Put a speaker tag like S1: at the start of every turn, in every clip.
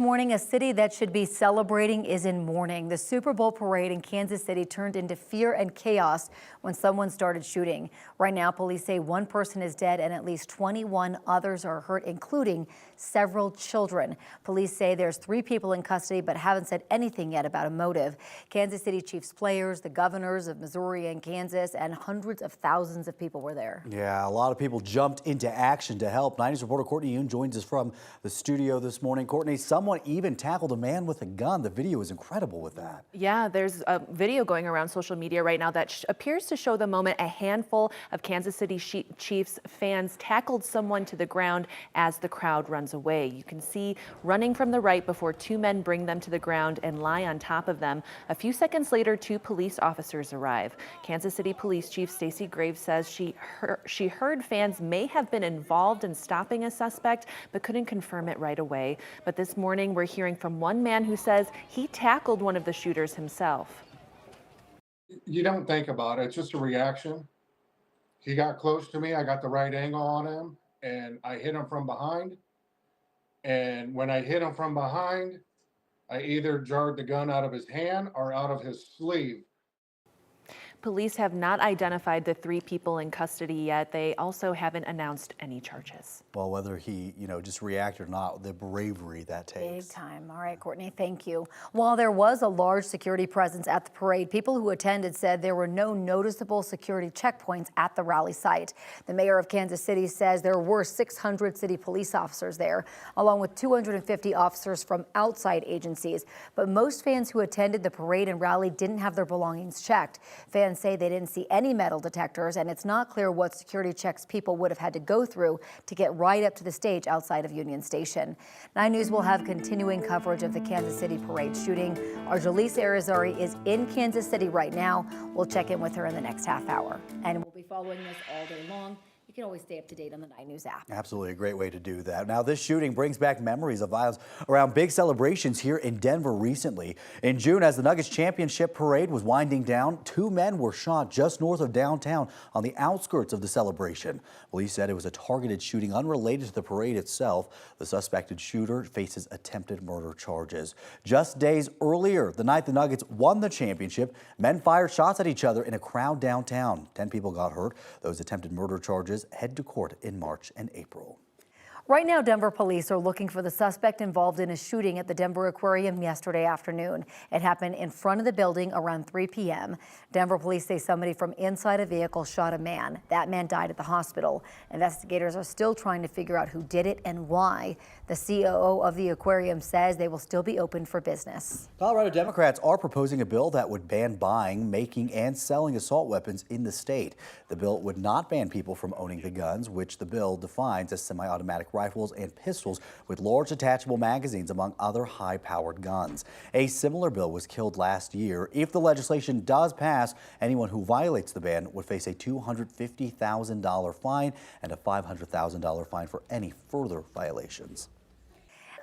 S1: Morning, a city that should be celebrating is in mourning. The Super Bowl parade in Kansas City turned into fear and chaos when someone started shooting. Right now, police say one person is dead and at least 21 others are hurt, including several children. Police say there's 3 people in custody but haven't said anything yet about a motive. Kansas City Chiefs players, the governors of Missouri and Kansas, and hundreds of thousands of people were there.
S2: Yeah, a lot of people jumped into action to help. 90's reporter Courtney Yoon joins us from the studio this morning. Courtney, someone even tackled a man with a gun. The video is incredible with that.
S3: Yeah, there's a video going around social media right now that appears to show the moment a handful of Kansas City Chiefs fans tackled someone to the ground as the crowd runs away. You can see running from the right before 2 men bring them to the ground and lie on top of them. A few seconds later, 2 police officers arrive. Kansas City Police Chief Stacey Graves says she heard fans may have been involved in stopping a suspect, but couldn't confirm it right away. But this morning, we're hearing from one man who says he tackled one of the shooters himself.
S4: You don't think about it. It's just a reaction. He got close to me. I got the right angle on him and I hit him from behind. And when I hit him from behind, I either jarred the gun out of his hand or out of his sleeve.
S3: Police have not identified the 3 people in custody yet. They also haven't announced any charges.
S2: Well, whether he, just reacted or not, the bravery that takes.
S1: Big time. All right, Courtney, thank you. While there was a large security presence at the parade, people who attended said there were no noticeable security checkpoints at the rally site. The mayor of Kansas City says there were 600 city police officers there, along with 250 officers from outside agencies. But most fans who attended the parade and rally didn't have their belongings checked. Fans say they didn't see any metal detectors, and it's not clear what security checks people would have had to go through to get right up to the stage outside of Union Station. 9 News will have continuing coverage of the Kansas City parade shooting. Our Jaleesa Arizari is in Kansas City right now. We'll check in with her in the next half hour, and we'll be following this all day long. You can always stay up to date on the 9 News app.
S2: Absolutely a great way to do that. Now, this shooting brings back memories of violence around big celebrations here in Denver recently. In June, as the Nuggets championship parade was winding down, 2 men were shot just north of downtown on the outskirts of the celebration. Police said it was a targeted shooting unrelated to the parade itself. The suspected shooter faces attempted murder charges. Just days earlier, the night the Nuggets won the championship, men fired shots at each other in a crowd downtown. 10 people got hurt. Those attempted murder charges head to court in March and April.
S1: Right now, Denver police are looking for the suspect involved in a shooting at the Denver Aquarium yesterday afternoon. It happened in front of the building around 3 p.m. Denver police say somebody from inside a vehicle shot a man. That man died at the hospital. Investigators are still trying to figure out who did it and why. The COO of the aquarium says they will still be open for business.
S2: Colorado Democrats are proposing a bill that would ban buying, making, and selling assault weapons in the state. The bill would not ban people from owning the guns, which the bill defines as semi-automatic rifles and pistols with large detachable magazines, among other high-powered guns. A similar bill was killed last year. If the legislation does pass, anyone who violates the ban would face a $250,000 fine and a $500,000 fine for any further violations.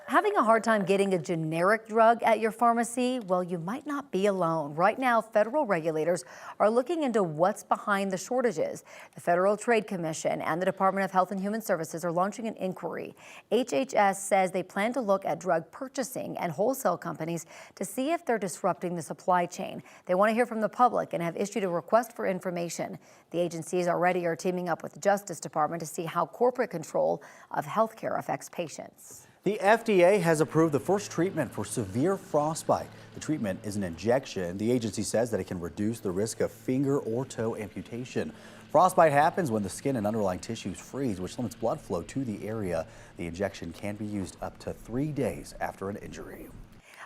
S1: Having a hard time getting a generic drug at your pharmacy? Well, you might not be alone. Right now, federal regulators are looking into what's behind the shortages. The Federal Trade Commission and the Department of Health and Human Services are launching an inquiry. HHS says they plan to look at drug purchasing and wholesale companies to see if they're disrupting the supply chain. They want to hear from the public and have issued a request for information. The agencies already are teaming up with the Justice Department to see how corporate control of healthcare affects patients.
S2: The FDA has approved the first treatment for severe frostbite. The treatment is an injection. The agency says that it can reduce the risk of finger or toe amputation. Frostbite happens when the skin and underlying tissues freeze, which limits blood flow to the area. The injection can be used up to 3 days after an injury.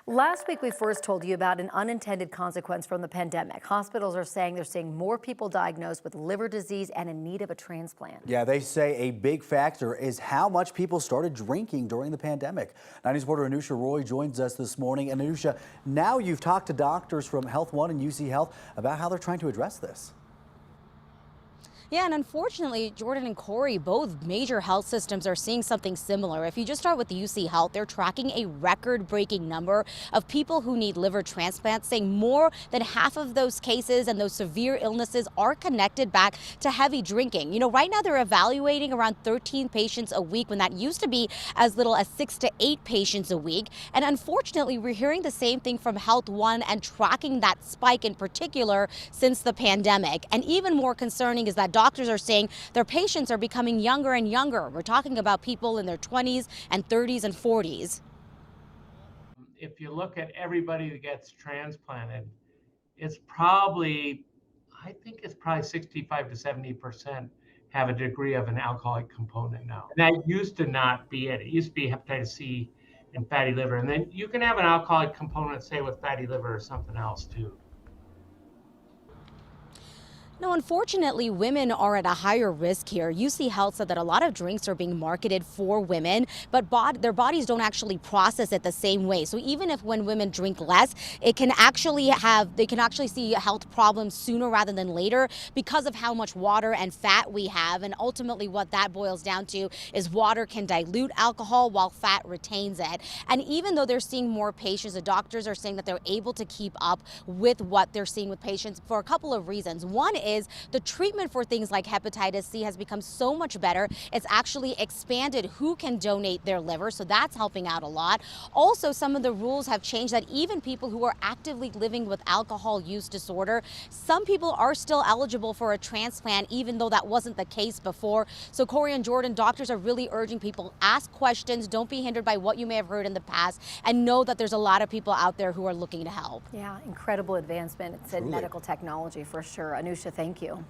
S1: Last week, we first told you about an unintended consequence from the pandemic. Hospitals are saying they're seeing more people diagnosed with liver disease and in need of a transplant.
S2: Yeah, they say a big factor is how much people started drinking during the pandemic. 9 News reporter Anusha Roy joins us this morning. And Anusha, now you've talked to doctors from Health One and UC Health about how they're trying to address this.
S5: Yeah, and unfortunately, Jordan and Corey, both major health systems are seeing something similar. If you just start with the UC Health, they're tracking a record-breaking number of people who need liver transplants, saying more than half of those cases and those severe illnesses are connected back to heavy drinking. You know, right now they're evaluating around 13 patients a week when that used to be as little as 6 to 8 patients a week. And unfortunately, we're hearing the same thing from Health One and tracking that spike in particular since the pandemic. And even more concerning is that doctors are saying their patients are becoming younger and younger. We're talking about people in their 20s and 30s and 40s.
S6: If you look at everybody that gets transplanted, it's probably, I think it's probably 65 to 70% have a degree of an alcoholic component now. And that used to not be it. It used to be hepatitis C and fatty liver. And then you can have an alcoholic component, say with fatty liver or something else too.
S5: No, unfortunately, women are at a higher risk here. UC Health said that a lot of drinks are being marketed for women, but their bodies don't actually process it the same way. So even if when women drink less, they can actually see health problems sooner rather than later because of how much water and fat we have. And ultimately what that boils down to is water can dilute alcohol while fat retains it. And even though they're seeing more patients, the doctors are saying that they're able to keep up with what they're seeing with patients for a couple of reasons. One is the treatment for things like hepatitis C has become so much better. It's actually expanded who can donate their liver, so that's helping out a lot. Also, some of the rules have changed that even people who are actively living with alcohol use disorder, some people are still eligible for a transplant, even though that wasn't the case before. So Corey and Jordan, doctors are really urging people, ask questions, don't be hindered by what you may have heard in the past, and know that there's a lot of people out there who are looking to help.
S1: Yeah, incredible advancement in medical technology for sure. Anusha, thank you.